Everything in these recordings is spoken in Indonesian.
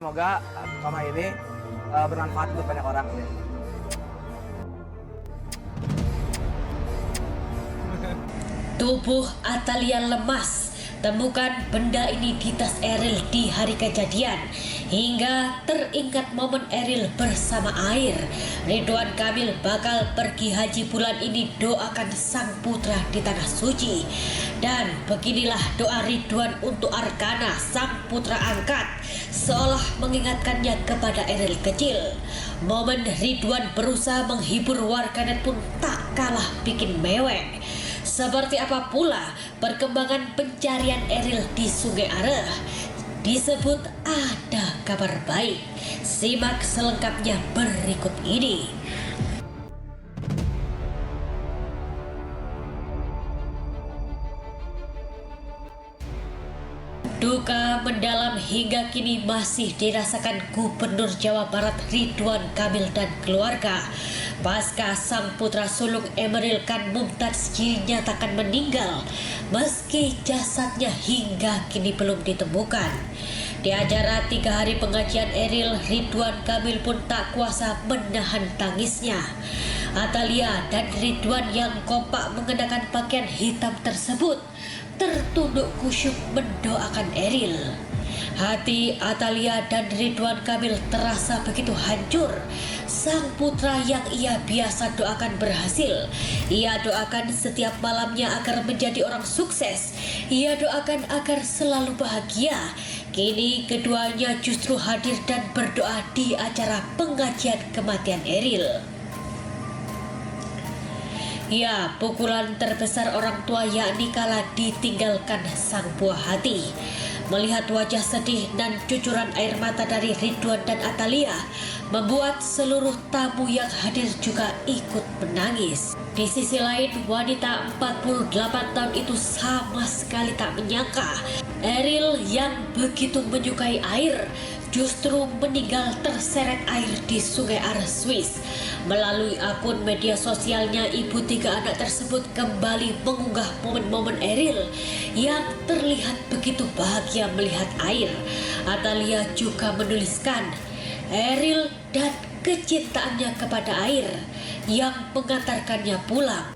Semoga Mama ini bermanfaat untuk banyak orang. Tubuh Atalia lemas. Temukan benda ini di tas Eril di hari kejadian. Hingga teringat momen Eril bersama Air. Ridwan Kamil bakal pergi haji bulan ini, doakan sang putra di tanah suci. Dan beginilah doa Ridwan untuk Arkana, sang putra angkat, seolah mengingatkannya kepada Eril kecil. Momen Ridwan berusaha menghibur warganet pun tak kalah bikin mewek. Seperti apa pula perkembangan pencarian Eril di Sungai Are? Disebut ada kabar baik. Simak selengkapnya berikut ini. Duka mendalam hingga kini masih dirasakan Gubernur Jawa Barat Ridwan Kamil dan keluarga. Pasca sang putra sulung Emeril Khan Mumtaz dinyatakan meninggal, meski jasadnya hingga kini belum ditemukan. Di acara 3 hari pengajian Eril, Ridwan Kamil pun tak kuasa menahan tangisnya. Atalia dan Ridwan yang kompak mengenakan pakaian hitam tersebut tertunduk khusyuk mendoakan Eril. Hati Atalia dan Ridwan Kamil terasa begitu hancur. Sang putra yang ia biasa doakan berhasil. Ia doakan setiap malamnya agar menjadi orang sukses. Ia doakan agar selalu bahagia. Kini keduanya justru hadir dan berdoa di acara pengajian kematian Eril. Ya, pukulan terbesar orang tua yakni kala ditinggalkan sang buah hati. Melihat wajah sedih dan cucuran air mata dari Ridwan dan Atalia membuat seluruh tamu yang hadir juga ikut menangis. Di sisi lain, wanita 48 tahun itu sama sekali tak menyangka Eril yang begitu menyukai air justru meninggal terseret air di Sungai Are, Swiss. Melalui akun media sosialnya, ibu 3 anak tersebut kembali mengunggah momen-momen Eril yang terlihat begitu bahagia melihat air. Atalia juga menuliskan Eril dan kecintaannya kepada air yang mengantarkannya pulang.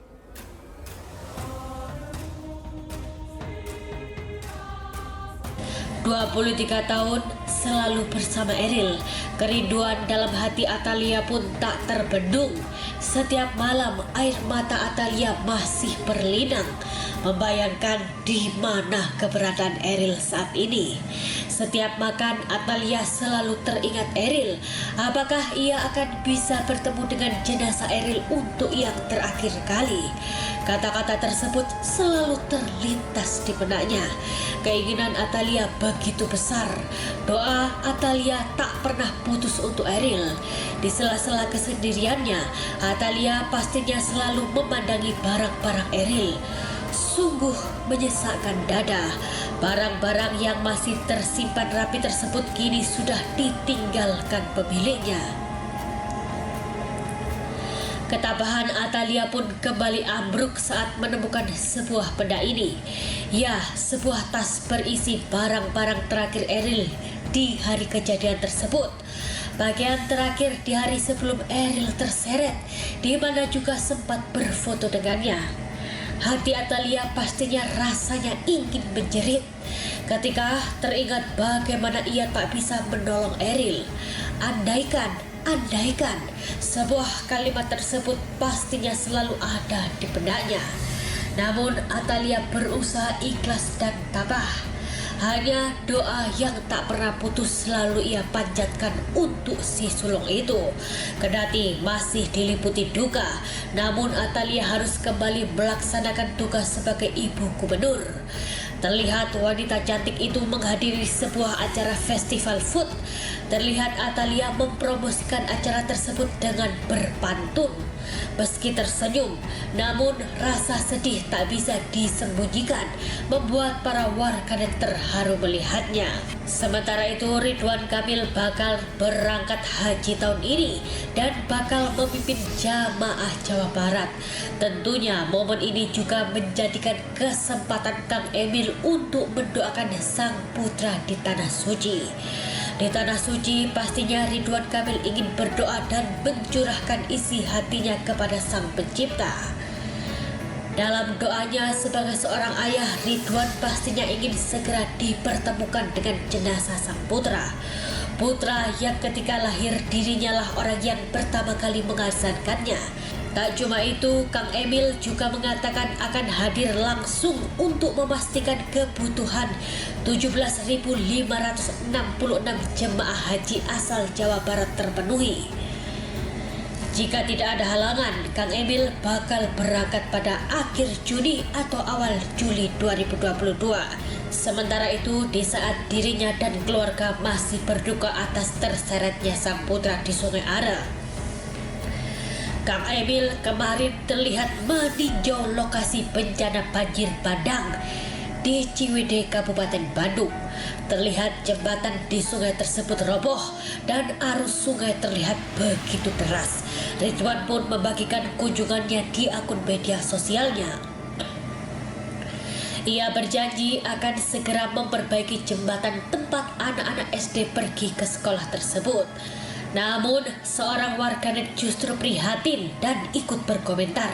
23 tahun selalu bersama Eril. Kerinduan dalam hati Atalia pun tak terbendung. Setiap malam air mata Atalia masih berlinang, membayangkan di mana keberadaan Eril saat ini. Setiap makan Atalia selalu teringat Eril. Apakah ia akan bisa bertemu dengan jenazah Eril untuk yang terakhir kali? Kata-kata tersebut selalu terlintas di benaknya. Keinginan Atalia begitu besar. Doa Atalia tak pernah putus untuk Eril. Di sela-sela kesendiriannya, Atalia pastinya selalu memandangi barang-barang Eril. Sungguh menyesakkan dada. Barang-barang yang masih tersimpan rapi tersebut kini sudah ditinggalkan pemiliknya. Ketabahan Atalia pun kembali ambruk saat menemukan sebuah benda ini. Ya, sebuah tas berisi barang-barang terakhir Eril di hari kejadian tersebut. Bagian terakhir di hari sebelum Eril terseret, di mana juga sempat berfoto dengannya. Hati Atalia pastinya rasanya ingin menjerit ketika teringat bagaimana ia tak bisa menolong Eril. Andaikan sebuah kalimat tersebut pastinya selalu ada di benaknya. Namun Atalia berusaha ikhlas dan tabah. Hanya doa yang tak pernah putus selalu ia panjatkan untuk si sulung itu. Kendati masih diliputi duka, namun Atalia harus kembali melaksanakan tugas sebagai ibu gubernur. Terlihat wanita cantik itu menghadiri sebuah acara festival food. Terlihat Atalia mempromosikan acara tersebut dengan berpantun. Meski tersenyum, namun rasa sedih tak bisa disembunyikan, membuat para warganet terharu melihatnya. Sementara itu, Ridwan Kamil bakal berangkat haji tahun ini dan bakal memimpin jamaah Jawa Barat. Tentunya momen ini juga menjadikan kesempatan Kang Emil untuk mendoakan sang putra di tanah suci. Di Tanah Suci, pastinya Ridwan Kamil ingin berdoa dan mencurahkan isi hatinya kepada Sang Pencipta. Dalam doanya sebagai seorang ayah, Ridwan pastinya ingin segera dipertemukan dengan jenazah sang putra. Putra yang ketika lahir dirinya lah orang yang pertama kali mengazankannya. Tak cuma itu, Kang Emil juga mengatakan akan hadir langsung untuk memastikan kebutuhan 17.566 jemaah haji asal Jawa Barat terpenuhi. Jika tidak ada halangan, Kang Emil bakal berangkat pada akhir Juni atau awal Juli 2022. Sementara itu, di saat dirinya dan keluarga masih berduka atas terseretnya sang putra di Sungai Are, Kang Emil kemarin terlihat meninjau lokasi bencana banjir bandang di Ciwidey, Kabupaten Bandung. Terlihat jembatan di sungai tersebut roboh dan arus sungai terlihat begitu deras. Ridwan pun membagikan kunjungannya di akun media sosialnya. Ia berjanji akan segera memperbaiki jembatan tempat anak-anak SD pergi ke sekolah tersebut. Namun, seorang warganet justru prihatin dan ikut berkomentar.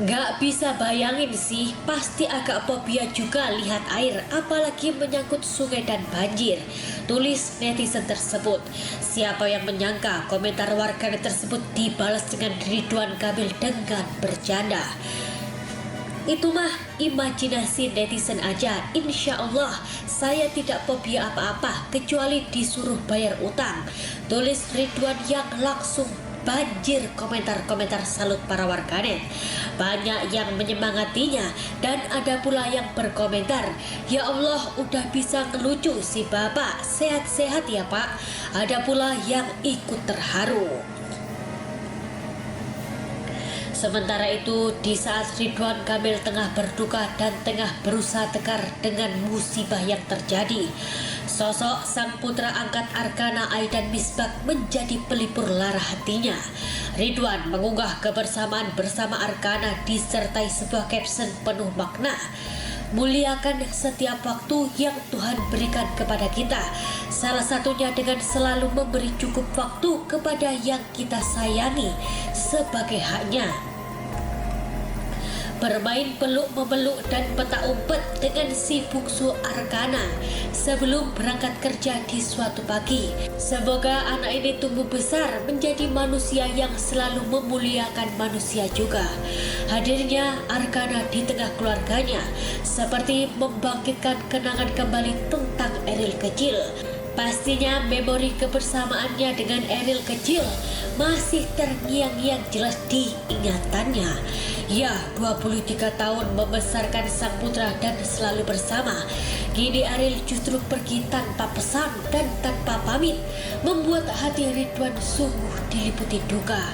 Gak bisa bayangin sih, pasti agak fobia juga lihat air, apalagi menyangkut sungai dan banjir, tulis netizen tersebut. Siapa yang menyangka komentar warganet tersebut dibalas dengan Ridwan Kamil dengan bercanda. Itu mah imajinasi netizen aja. Insya Allah saya tidak fobia apa-apa kecuali disuruh bayar utang, tulis Ridwan yang langsung banjir komentar-komentar salut para warganet. Banyak yang menyemangatinya dan ada pula yang berkomentar, ya Allah udah bisa ngelucu si bapak, sehat-sehat ya pak. Ada pula yang ikut terharu. Sementara itu, di saat Ridwan Kamil tengah berduka dan tengah berusaha tegar dengan musibah yang terjadi, sosok sang putra angkat Arkana Aidan Misbak menjadi pelipur lara hatinya. Ridwan mengunggah kebersamaan bersama Arkana disertai sebuah caption penuh makna. Muliakan setiap waktu yang Tuhan berikan kepada kita. Salah satunya dengan selalu memberi cukup waktu kepada yang kita sayangi sebagai haknya. Bermain peluk-memeluk dan petak umpet dengan si bungsu Arkana sebelum berangkat kerja di suatu pagi. Semoga anak ini tumbuh besar menjadi manusia yang selalu memuliakan manusia juga. Hadirnya Arkana di tengah keluarganya seperti membangkitkan kenangan kembali tentang Eril kecil. Pastinya memori kebersamaannya dengan Eril kecil masih terngiang-ngiang jelas di ingatannya. Ya, 23 tahun membesarkan sang putra dan selalu bersama. Kini Eril justru pergi tanpa pesan dan tanpa pamit, membuat hati Ridwan sungguh diliputi duka.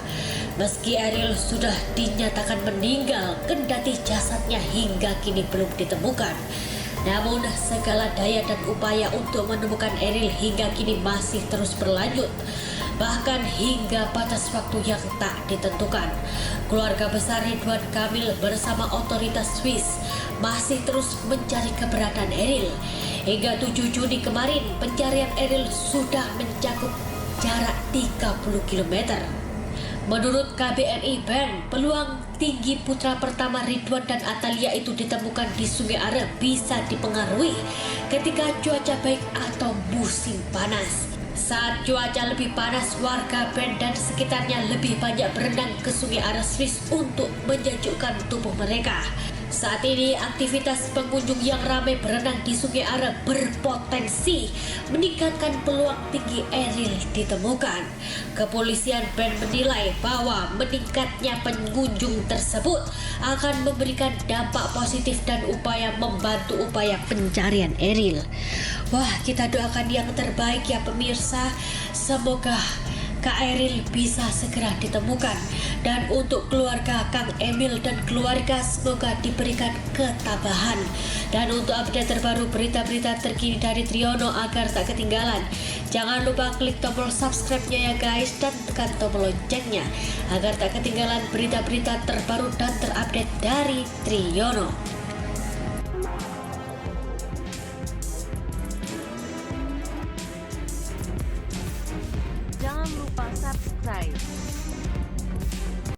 Meski Eril sudah dinyatakan meninggal, kendati jasadnya hingga kini belum ditemukan. Namun segala daya dan upaya untuk menemukan Eril hingga kini masih terus berlanjut. Bahkan hingga batas waktu yang tak ditentukan, keluarga besar Ridwan Kamil bersama otoritas Swiss masih terus mencari keberadaan Eril. Hingga 7 Juni kemarin, pencarian Eril sudah mencakup jarak 30 km. Menurut KBRI Band, peluang tinggi putra pertama Ridwan dan Atalia itu ditemukan di Sungai Are bisa dipengaruhi ketika cuaca baik atau musim panas. Saat cuaca lebih panas, warga Band dan sekitarnya lebih banyak berenang ke Sungai Are Swiss untuk menyejukkan tubuh mereka. Saat ini aktivitas pengunjung yang ramai berenang di Sungai Are berpotensi meningkatkan peluang tinggi Eril ditemukan. Kepolisian Band menilai bahwa meningkatnya pengunjung tersebut akan memberikan dampak positif dan membantu upaya pencarian Eril. Wah, kita doakan yang terbaik ya pemirsa. Semoga Kak Eril bisa segera ditemukan. Dan untuk keluarga Kang Emil dan keluarga semoga diberikan ketabahan. Dan untuk update terbaru berita-berita terkini dari Triono agar tak ketinggalan, jangan lupa klik tombol subscribe-nya ya guys, dan tekan tombol loncengnya agar tak ketinggalan berita-berita terbaru dan terupdate dari Triono. subscribe.